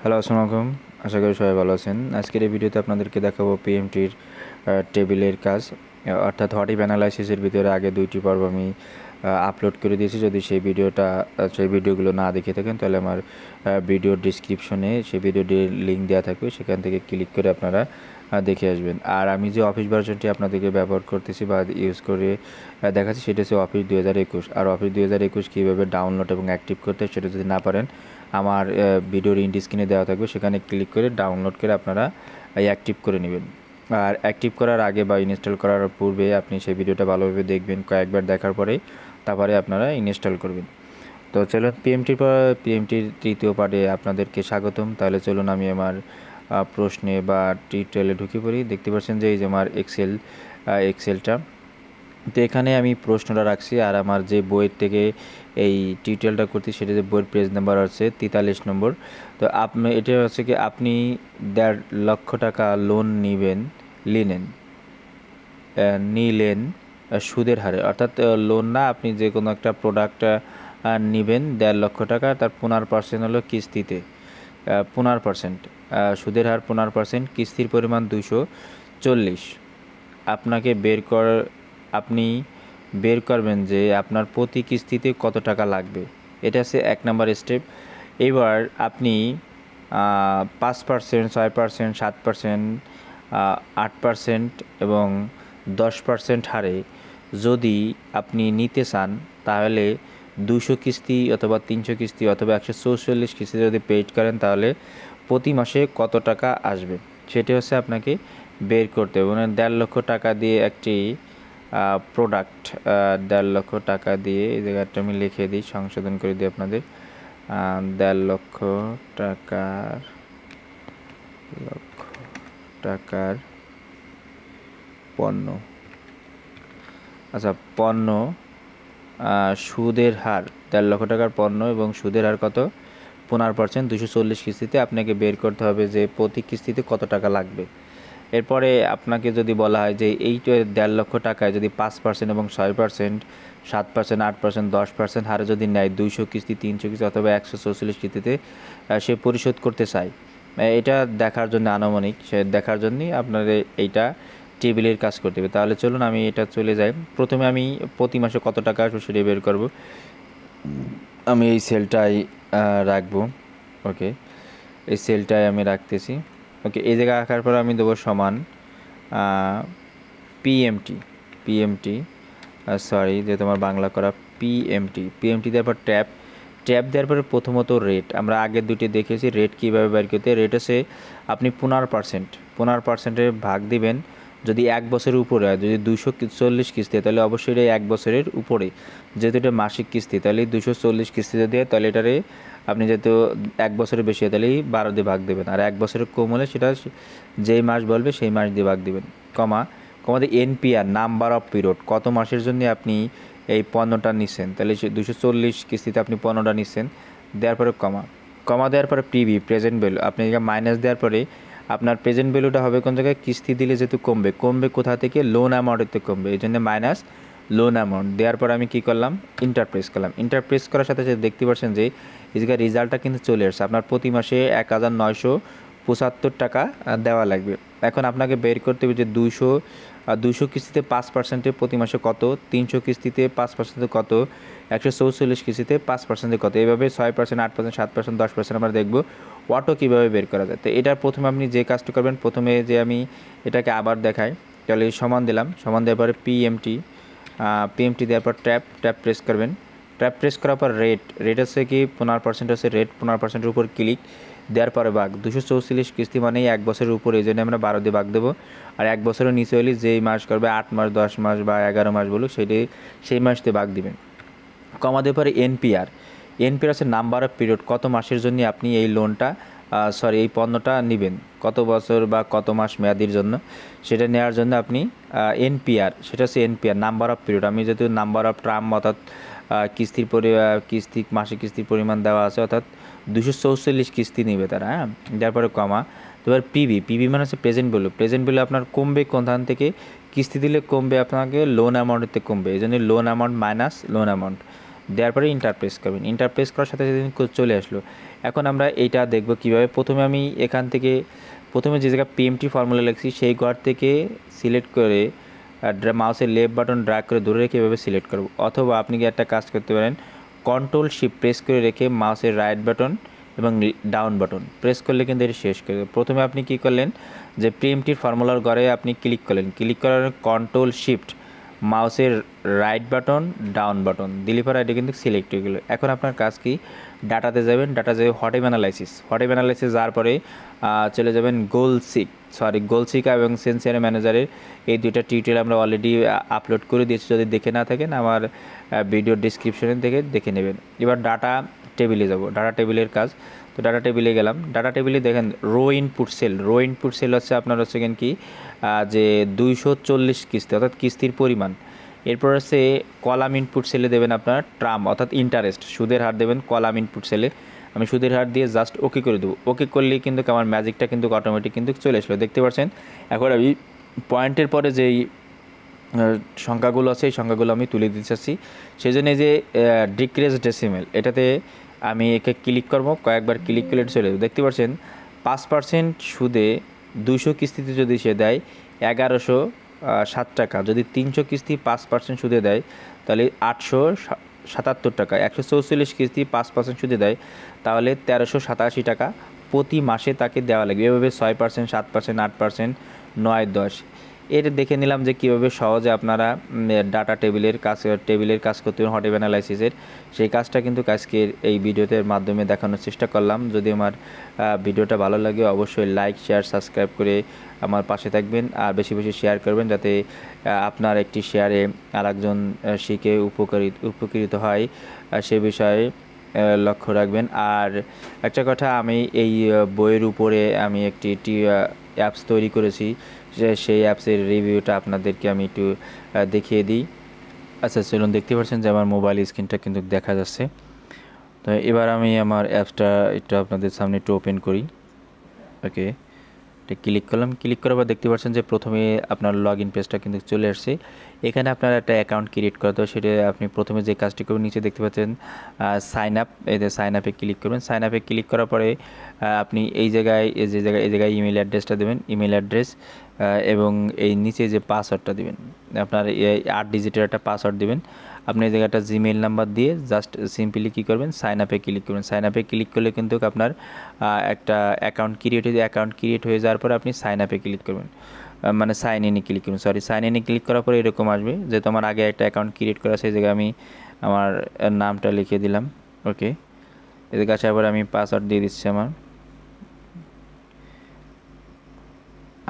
Hello, আসসালামু আলাইকুম। আশা করি সবাই ভালো আছেন। আজকের এই ভিডিওতে আপনাদেরকে দেখাবো পিএমটির টেবিলের কাজ, অর্থাৎ হোয়াট ইফ অ্যানালাইসিসের ভিতরে আগে 2টি পর্ব আমি আপলোড করে দিয়েছি। যদি সেই ভিডিওগুলো না দেখে থাকেন তাহলে আমার ভিডিওর ডিসক্রিপশনে সেই ভিডিওটির লিঙ্ক দেওয়া থাকবে, সেখান থেকে ক্লিক করে আপনারা দেখে আসবেন। আর আমি যে অফিস ভার্সনটি আপনাদেরকে ব্যবহার করতেছি বা ইউজ করে দেখাচ্ছি সেটা হচ্ছে অফিস 2021। আর অফিস 2021 কীভাবে ডাউনলোড এবং অ্যাক্টিভ করতে সেটা যদি না পারেন, আমার ভিডিওর ইন্ড স্ক্রিনে দেওয়া থাকবে, সেখানে ক্লিক করে ডাউনলোড করে আপনারা অ্যাক্টিভ করে নেবেন। আর অ্যাক্টিভ করার আগে বা ইনস্টল করার পূর্বে আপনি সেই ভিডিওটা ভালোভাবে দেখবেন, কয়েকবার দেখার পরে তারপরে আপনারা ইনস্টল করবেন। তো চলুন পিএমটির তৃতীয় পার্টে আপনাদেরকে স্বাগতম। তাহলে চলুন আমি আমার প্রশ্নে বা টিউটোরিয়ালে ঢুকে পড়ি। দেখতে পাচ্ছেন যে এই যে আমার এক্সেলটা, তো এখানে আমি প্রশ্নটা রাখছি। আর আমার যে বইয়ের থেকে এই টিউটোরিয়ালটা করছি সেটা যে বইয়ের পেজ নাম্বার আছে 43 নম্বর। তো এটা হচ্ছে কি, আপনি 1.5 লক্ষ টাকা লোন নিলেন সুদের হারে, অর্থাৎ লোন না, আপনি যে কোনো একটা প্রোডাক্ট নেবেন 1.5 লক্ষ টাকা, তার 15% হলো কিস্তিতে, 15%, সুদের হার 15%, কিস্তির পরিমাণ 240। আপনি বের করবেন যে আপনার প্রতি কিস্তিতে কত টাকা লাগবে। এটা হচ্ছে 1 নম্বর স্টেপ। এবার আপনি 5%, 6%, 7%, 8% এবং 10% হারে যদি আপনি নিতে চান, তাহলে 200 কিস্তি অথবা 300 কিস্তি অথবা 144 কিস্তি যদি পেইড করেন, তাহলে প্রতি মাসে কত টাকা আসবে সেটি হচ্ছে আপনাকে বের করতে হবে। মানে 1.5 লক্ষ টাকা দিয়ে একটি প্রোডাক্ট, 1.5 লক্ষ টাকা দিয়ে, এই জায়গাটা আমি লিখে দিই, সংশোধন করে দিই আপনাদের, 1.5 লক্ষ টাকার পণ্য, আচ্ছা পণ্য, সুদের হার 1.5 লক্ষ টাকার পণ্য এবং সুদের হার কত, 15%, 240 কিস্তিতে আপনাকে বের করতে হবে যে প্রতি কিস্তিতে কত টাকা লাগবে। এরপরে আপনাকে যদি বলা হয় যে এইটা 1.5 লক্ষ টাকায় যদি 5% এবং 6%, 7%, 8%, 10% হারে যদি নেয়, 200 কিস্তি, 300 কিস্তি অথবা 144 কিস্তিতে সে পরিশোধ করতে চায়, এটা দেখার জন্য আনুমানিক সে দেখার জন্যই আপনাদের এইটা টেবিলের কাজ করতে হবে। তাহলে চলুন আমি এটা চলে যাই। প্রথমে আমি প্রতি মাসে কত টাকা আসবে সেটা বের করব। আমি এই সেলটাই রাখবো। ওকে, এই সেলটাই আমি রাখতেছি। ওকে, এই জায়গায় রাখার পর আমি দেবো সমান পিএমটি, সরি যে তোমার বাংলা করা, পিএমটি দেওয়ার পর ট্যাব দেওয়ার পরে প্রথমত রেট, আমরা আগের দুটি দেখেছি রেট কীভাবে বের করতে। রেট হচ্ছে আপনি 15%, ভাগ দিবেন। যদি 1 বছরের উপরে হয়, যদি 240 কিস্তি, তাহলে অবশ্যই এটা 1 বছরের উপরে, যেহেতু এটা মাসিক কিস্তি, তাহলে 240 কিস্তিতে দিয়ে, তাহলে এটারে আপনি যেহেতু 1 বছরের বেশি হয় তাহলে 12 দিয়ে ভাগ দেবেন। আর 1 বছরের কম হলে সেটা যেই মাস বলবে সেই মাস দিয়ে ভাগ দেবেন। কমাতে এনপিআর, নাম্বার অফ পিরিয়ড, কত মাসের জন্য আপনি এই পণ্যটা নিচ্ছেন, তাহলে 240 কিস্তিতে আপনি পণ্যটা নিচ্ছেন, দেওয়ার পরে কমা দেওয়ার পরে পিবি, প্রেজেন্ট ভ্যালু, আপনি মাইনাস দেওয়ার পরে আপনার প্রেজেন্ট ভ্যালুটা হবে কোন জায়গায়, কিস্তি দিলে যেহেতু কমবে কোথা থেকে, লোন অ্যামাউন্টেতে কমবে, এই জন্য মাইনাস লোন অ্যামাউন্ট দেওয়ার পর আমি কী করলাম, ইন্টারপ্রেস করার সাথে সাথে দেখতে পাচ্ছেন যে এই জায়গায় রেজাল্টটা কিন্তু চলে আসছে। আপনার প্রতি মাসে 1975 টাকা দেওয়া লাগবে। এখন আপনাকে বের করতে হবে যে 200 কিস্তিতে 5%-এ প্রতি মাসে কত, 300 কিস্তিতে 5%-এ কত, 144 কিস্তিতে 5%-এ কত, এইভাবে 6%, 8%, 7%, 10% আমরা দেখব অটো কীভাবে বের করা যায়। তো এটার প্রথমে আপনি যে কাজটা করবেন, প্রথমে যে আমি এটাকে আবার দেখাই, তাহলে সমান দিলাম, সমান দেওয়ার পরে পিএমটি দেওয়ার পর ট্যাব প্রেস করবেন। ট্যাব প্রেস করার পর রেট হচ্ছে কি 15% হচ্ছে রেট, 15%-এর উপর ক্লিক দেওয়ার পরে ভাগ, 244 কিস্তি মানেই 1 বছরের উপরে, এই জন্য আমরা 12 দিয়ে ভাগ দেবো। আর 1 বছরের নিচে হলে যেই মাস করবে, 8 মাস, 10 মাস বা 11 মাস বলুক, সেই মাস দিয়ে ভাগ দিবেন। কমা দেওয়ার পরে এনপিআর হচ্ছে নাম্বার অফ পিরিয়ড, কত মাসের জন্য আপনি এই লোনটা এই পণ্যটা নেবেন, কত বছর বা কত মাস মেয়াদির জন্য, সেটা নেওয়ার জন্য আপনি সেটা হচ্ছে এনপিআর, নাম্বার অফ পিরিয়ড। আমি যেহেতু নাম্বার অফ টার্ম, অর্থাৎ মাসিক কিস্তির পরিমাণ দেওয়া আছে, অর্থাৎ 244 কিস্তি নেবে তারা, হ্যাঁ। তারপরে কমা, এবার পিবি মানে হচ্ছে প্রেজেন্ট ভ্যালু আপনার কমবে কোনখান থেকে, কিস্তি দিলে কমবে আপনাকে লোন অ্যামাউন্টেতে কমবে, এই জন্য loan amount minus loan amount, দেওয়ার পরে ইন্টার প্রেস করবেন। ইন্টার প্রেস করার সাথে সাথে চলে আসলো। এখন আমরা এইটা দেখব কীভাবে। প্রথমে আমি এখান থেকে প্রথমে যে জায়গায় পিএমটি ফর্মুলা লিখছি সেই ঘর থেকে সিলেক্ট করে মাউসের লেফট বাটন ড্র্যাগ করে ধরে রেখে এভাবে সিলেক্ট করব। অথবা আপনি কি একটা কাজ করতে পারেন, কন্ট্রোল শিফট প্রেস করে রেখে মাউসের রাইট বাটন এবং ডাউন বাটন প্রেস করলে কিন্তু এটি শেষ করে দেবে। প্রথমে আপনি কি করলেন, যে পিএমটির ফর্মুলার ঘরে আপনি ক্লিক করলেন, ক্লিক করার কন্ট্রোল শিফট মাউসের রাইট বাটন ডাউন বাটন দিলে পরে এটা কিন্তু সিলেক্ট হয়ে গেলো। এখন আপনার কাজ কি, ডাটাতে যাবেন, ডাটা যাবে হোয়াটএভ অ্যানালাইসিস, হোয়াটএভ অ্যানালাইসিস যাওয়ার পরে চলে যাবেন গোলসিকা এবং সেন্সিয়ার ম্যানেজারের এই দুইটা টিউটোরিয়াল আমরা অলরেডি আপলোড করে দিয়েছি। যদি দেখে না থাকেন আমার ভিডিও ডিসক্রিপশনে থেকে দেখে নেবেন। এবার ডাটা টেবিলে যাব, ডাটা টেবিলের কাজ। তো ডাটা টেবিলে গেলাম, ডাটা টেবিলে দেখেন রো ইনপুট সেল হচ্ছে আপনার হচ্ছে কি যে 240 কিস্তি অর্থাৎ কিস্তির পরিমাণ। এরপর হচ্ছে কলাম ইনপুট সেলে দেবেন আপনার ট্রাম অর্থাৎ ইন্টারেস্ট, সুদের হার দেবেন কলাম ইনপুট সেলে। আমি সুদের হার দিয়ে জাস্ট ওকে করে দেবো। ওকে করলেই কিন্তু আমার ম্যাজিকটা কিন্তু অটোমেটিক কিন্তু চলে আসলো, দেখতে পাচ্ছেন। এখন আমি পয়েন্টের পরে যেই সংখ্যাগুলো আছে এই সংখ্যাগুলো আমি তুলে দিতে চাচ্ছি, সেই জন্য যে ডিক্রিজ ডেসিমেল এটাতে আমি একে ক্লিক করব, কয়েকবার ক্লিক করলে চলে যাবে। দেখতে পাচ্ছেন 5% সুদে 200 কিস্তিতে যদি সে দেয় 1107 টাকা, যদি 300 কিস্তি 5% সুদে দেয় তাহলে 877 টাকা, 144 কিস্তি 5% সুদে দেয় তাহলে 1387 টাকা প্রতি মাসে তাকে দেওয়া লাগবে। এভাবে 6%, 7%, 8%, 9, 10 এর দেখে নিলাম যে কীভাবে সহজে আপনারা ডাটা টেবিলের কাজ করতে হবে হোয়াটএভ অ্যানালাইসিসের। সেই কাজটা কিন্তু আজকের এই ভিডিওতে মাধ্যমে দেখানোর চেষ্টা করলাম। যদি আমার ভিডিওটা ভালো লাগে অবশ্যই লাইক, শেয়ার, সাবস্ক্রাইব করে আমার পাশে থাকবেন আর বেশি বেশি শেয়ার করবেন, যাতে আপনার একটি শেয়ারে আরেকজন শিখে উপকৃত হয় সে বিষয়ে লক্ষ্য রাখবেন। আর একটা কথা, আমি এই বইয়ের উপরে আমি একটি অ্যাপস তৈরি করেছি, সেই অ্যাপসের রিভিউটা আপনাদেরকে আমি একটু দেখিয়ে দিই। আচ্ছা চলুন, দেখতে পাচ্ছেন যে আমার মোবাইল স্ক্রিনটা কিন্তু দেখা যাচ্ছে। তো এবার আমি আমার অ্যাপসটা একটু আপনাদের সামনে একটু ওপেন করি। ওকে, এটা ক্লিক করলাম, ক্লিক করার পর দেখতে পাচ্ছেন যে প্রথমে আপনার লগ ইন পেজটা কিন্তু চলে আসছে। এখানে আপনার একটা অ্যাকাউন্ট ক্রিয়েট করতে হবে, সেটা আপনি প্রথমে যে কাজটি করবেন নিচে দেখতে পাচ্ছেন সাইন আপ, এই যে সাইন আপে ক্লিক করবেন। সাইন আপে ক্লিক করার পরে আপনি এই জায়গায় ইমেল অ্যাড্রেসটা দেবেন, ইমেল অ্যাড্রেস এবং এই নিচে যে পাসওয়ার্ডটা দেবেন, আপনার 8 ডিজিটের একটা পাসওয়ার্ড দেবেন। আপনি এই জায়গাটা জিমেইল নাম্বার দিয়ে জাস্ট সিম্পলি কী করবেন, সাইন আপে ক্লিক করবেন। সাইন আপে ক্লিক করলে কিন্তু আপনার একটা অ্যাকাউন্ট ক্রিয়েট হয়ে যাওয়ার পরে আপনি সাইন আপে ক্লিক করবেন, মানে সাইন ইনে ক্লিক করবেন, সাইন ইনে ক্লিক করার পরে এরকম আসবে যে তোমার আগে একটা অ্যাকাউন্ট ক্রিয়েট করা, সেই জায়গায় আমি আমার নামটা লিখে দিলাম। ওকে, এদের কাছে আবার আমি পাসওয়ার্ড দিয়ে দিচ্ছি, আমার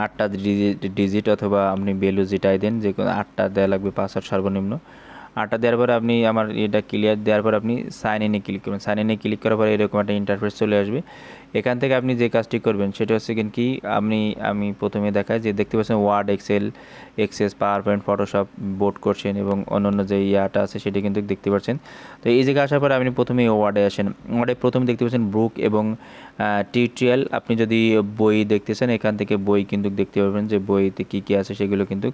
8টা ডিজিট অথবা আপনি ভ্যালু যেটাই দেন, যে কোনো 8টা দেওয়া লাগবে পাসওয়ার্ড সর্বনিম্ন। 8টা দেওয়ার পরে আপনি আমার এটা ক্লিয়ার দেওয়ার পর আপনি সাইন ইনে ক্লিক করবেন। সাইন ইনে ক্লিক করার পরে এরকম একটা ইন্টারফেস চলে আসবে। এখান থেকে আপনি যে কাজটি করবেন সেটা হচ্ছে কি আমি প্রথমে দেখাই যে দেখতে পাচ্ছেন Word, Excel, Access, PowerPoint, Photoshop, board করছেন এবং অন্যান্য যে ইয়াটা আছে সেটা কিন্তু দেখতে পাচ্ছেন। তো এই জায়গায় আসার পরে আপনি প্রথমে ওয়ার্ডে আসেন। ওয়ার্ডে প্রথমে দেখতে পাচ্ছেন বুক এবং টিউটোরিয়াল। আপনি যদি বই দেখতেছেন এখান থেকে বই কিন্তু দেখতে পাবেন যে বইতে কী কী আছে সেগুলো কিন্তু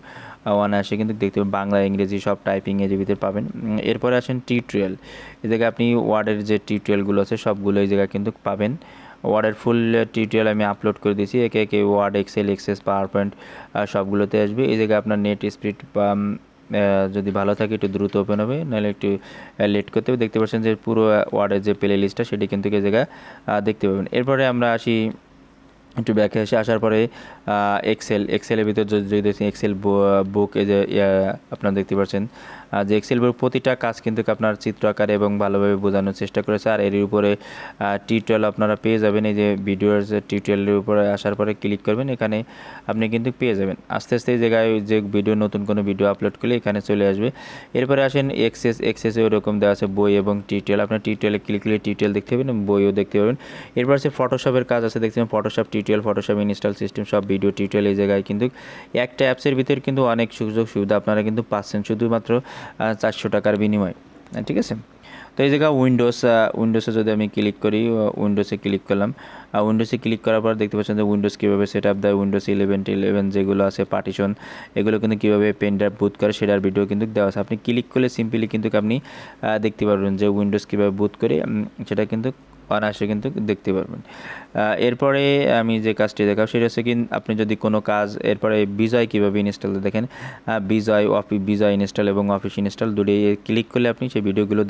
অনায়াসে কিন্তু দেখতে পাবেন, বাংলা, ইংরেজি সব টাইপিং এর ভিতরে পাবেন। এরপরে আসেন টিউটোরিয়াল, এই জায়গায় আপনি ওয়ার্ডের যে টিউটোরিয়ালগুলো আছে সবগুলো এই জায়গায় কিন্তু পাবেন। ওয়ার্ডের ফুল টিউটোরিয়াল আমি আপলোড করে দিয়েছি, একে একে Word, Excel, Access, PowerPoint সবগুলোতে আসবে। এই জায়গায় আপনার নেট স্পিড যদি ভালো থাকে একটু দ্রুত ওপেন হবে, নাহলে একটু লেট করতে হবে। দেখতে পাচ্ছেন যে পুরো ওয়ার্ডের যে প্লে লিস্টটা সেটি কিন্তু এই জায়গায় দেখতে পাবেন। এরপরে আমরা আসি একটু ব্যাকে আসার পরে এক্সেলের ভিতর যদি দেখছেন এক্সেল বুক, এই যে আপনারা দেখতে পাচ্ছেন যে এক্সেল বুক প্রতিটা কাজ কিন্তু আপনার চিত্র আকারে এবং ভালোভাবে বোঝানোর চেষ্টা করেছে। আর এর উপরে টিউটোরিয়াল আপনারা পেয়ে যাবেন, এই যে ভিডিওর যে টিউটোরিয়ালের উপরে আসার পরে ক্লিক করবেন, এখানে আপনি কিন্তু পেয়ে যাবেন। আস্তে আস্তে এই জায়গায় যে নতুন কোনো ভিডিও আপলোড করলে এখানে চলে আসবে। এরপরে আসেন এক্সেসে ওরকম দেওয়া আছে বই এবং টিউটোরিয়াল, আপনার টিউটোরিয়ালে ক্লিক করলে টিউটোরিয়াল দেখতে পাবেন এবং বইও দেখতে পাবেন। এরপর আছে ফটোশপের কাজ আছে, দেখতে পাবেন Photoshop tutorial, Photoshop install system সব ভিডিও টিউটোরিয়াল। এই জায়গায় কিন্তু একটা অ্যাপসের ভিতরে কিন্তু অনেক সুযোগ সুবিধা আপনারা কিন্তু পাচ্ছেন শুধুমাত্র 400 টাকার বিনিময়ে, ঠিক আছে। তো এই জায়গায় উইন্ডোজে যদি আমি ক্লিক করি, উইন্ডোজে ক্লিক করলাম। উইন্ডোজে ক্লিক করার পর দেখতে পাচ্ছেন যে উইন্ডোজ কীভাবে সেট আপ দেয়, উইন্ডোজ 11 যেগুলো আছে পার্টিশন, এগুলো কিন্তু কীভাবে পেন ড্রাইভ বুট করে সেটার ভিডিও কিন্তু দেওয়া আছে। আপনি ক্লিক করলে সিম্পলি কিন্তু আপনি দেখতে পারবেন যে উইন্ডোজ কীভাবে বুট করে, সেটা কিন্তু অনায়াসে কিন্তু দেখতে পারবেন। এরপরে আমি যে কাজটি দেখাব সেটা হচ্ছে কি, আপনি যদি কোনো কাজ এরপরে বিজয় কীভাবে ইনস্টল দেখেন, বিজয় ইনস্টল এবং অফিস ইনস্টল দুটোই ক্লিক করলে আপনি সেই ভিডিওগুলো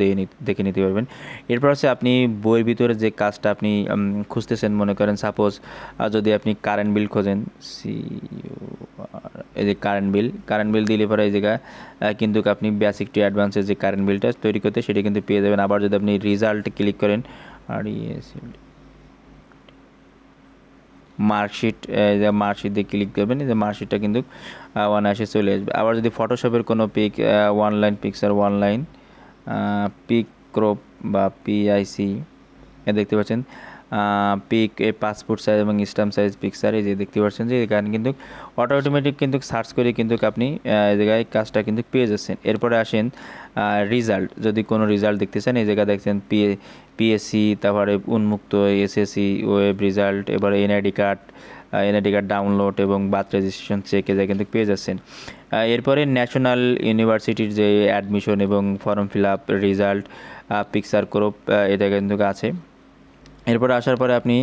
দেখে নিতে পারবেন। এরপর হচ্ছে আপনি বইয়ের ভিতরে যে কাজটা আপনি খুঁজতেছেন, মনে করেন সাপোজ যদি আপনি কারেন্ট বিল খোঁজেন, এই যে কারেন্ট বিল দিলে পরে এই জায়গায় কিন্তু আপনি বেসিক টু অ্যাডভান্সের যে কারেন্ট বিলটা তৈরি করতে সেটা কিন্তু পেয়ে যাবেন। আবার যদি আপনি রেজাল্ট ক্লিক করেন, আর মার্কশিট দিয়ে ক্লিক করবেন, এই যে মার্কশিটটা কিন্তু অনায়াসে চলে আসবে। আবার যদি ফটোশপের কোনো pic, one line pic crop বা পিআইসি দেখতে পাচ্ছেন, পিক পাসপোর্ট সাইজ এবং স্ট্যাম্প সাইজ পিকচার, এই যে দেখতে পাচ্ছেন যে এখানে কিন্তু অটোমেটিক কিন্তু সার্চ করে কিন্তু আপনি এই জায়গায় কাজটা কিন্তু পেয়ে যাচ্ছেন। এরপরে আসেন রেজাল্ট, যদি কোনো রেজাল্ট দেখতে চান এই জায়গায় দেখছেন পিএসসি, তারপরে উন্মুক্ত এসএসসি ওয়েব রেজাল্ট, এবারে এনআইডি কার্ড ডাউনলোড এবং বার্থ রেজিস্ট্রেশন চেক এ যায় কিন্তু পেয়ে যাচ্ছেন। এরপরে ন্যাশনাল ইউনিভার্সিটির যে অ্যাডমিশন এবং form fill up result, picture crop, এটা কিন্তু আছে। এরপরে আসার পরে আপনি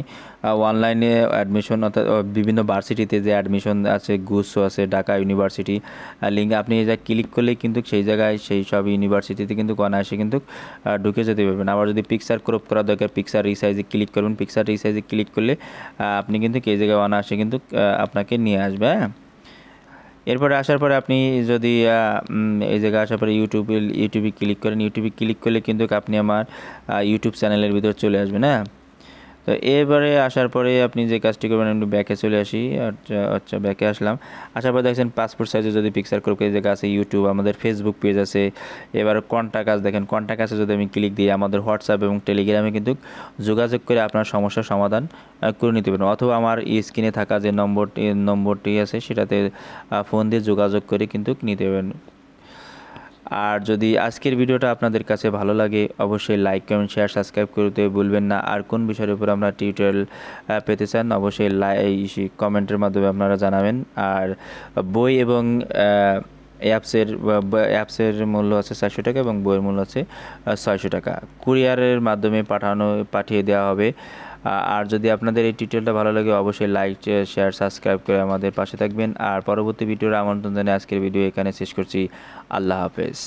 অনলাইনে অ্যাডমিশন, অর্থাৎ বিভিন্ন ভার্সিটিতে যে অ্যাডমিশন আছে, গুচ্ছ আছে, ঢাকা ইউনিভার্সিটি লিঙ্ক, আপনি এই জায়গায় ক্লিক করলেই কিন্তু সেই জায়গায় সেই সব ইউনিভার্সিটিতে কিন্তু অনায়াসে কিন্তু ঢুকে যেতে পারবেন। আবার যদি পিকচার ক্রপ করা দরকার, পিকচার রিসাইজে ক্লিক করবেন, পিকচার রিসাইজে ক্লিক করলে আপনি কিন্তু এই জায়গায় অনায়াসে কিন্তু আপনাকে নিয়ে আসবে। হ্যাঁ, এরপরে আসার পরে আপনি যদি এই জায়গায় আসার পরে ইউটিউবে ক্লিক করেন, ইউটিউবে ক্লিক করলে কিন্তু আপনি আমার ইউটিউব চ্যানেলের ভিতর চলে আসবেন। হ্যাঁ, তো এবারে আসার পরে আপনি যে কাজটি করবেন, একটু ব্যাকে চলে আসি। আচ্ছা ব্যাকে আসলাম, আসার পর দেখছেন পাসপোর্ট সাইজে যদি পিকচার ক্রপ এই জায়গা আছে, ইউটিউব, আমাদের ফেসবুক পেজ আছে। এবার কন্ট্যাক্ট আস দেখেন, কন্ট্যাক্ট আসে যদি আমি ক্লিক দিই, আমাদের হোয়াটসঅ্যাপ এবং টেলিগ্রামে কিন্তু যোগাযোগ করে আপনার সমস্যার সমাধান করে নিতে পারেন, অথবা আমার স্ক্রিনে থাকা যে নম্বরটি আছে সেটাতে ফোন দিয়ে যোগাযোগ করে কিন্তু নিতে পারেন। আর যদি আজকের ভিডিওটা আপনাদের কাছে ভালো লাগে অবশ্যই লাইক, কমেন্ট, শেয়ার, সাবস্ক্রাইব করতে ভুলবেন না। আর কোন বিষয়ের উপর আমরা টিউটোরিয়াল পেতে চান অবশ্যই কমেন্টের মাধ্যমে আপনারা জানাবেন। আর বই এবং অ্যাপসের মূল্য আছে 400 টাকা এবং বইয়ের মূল্য আছে 600 টাকা। কুরিয়ারের মাধ্যমে পাঠিয়ে দেওয়া হবে। আর যদি আপনাদের এই টিউটোরিয়ালটা ভালো লাগে অবশ্যই লাইক, শেয়ার, সাবস্ক্রাইব করে আমাদের পাশে থাকবেন। আর পরবর্তী ভিডিওর আমন্ত্রণ জানিয়ে আজকের ভিডিও এখানে শেষ করছি। আল্লাহ হাফেজ।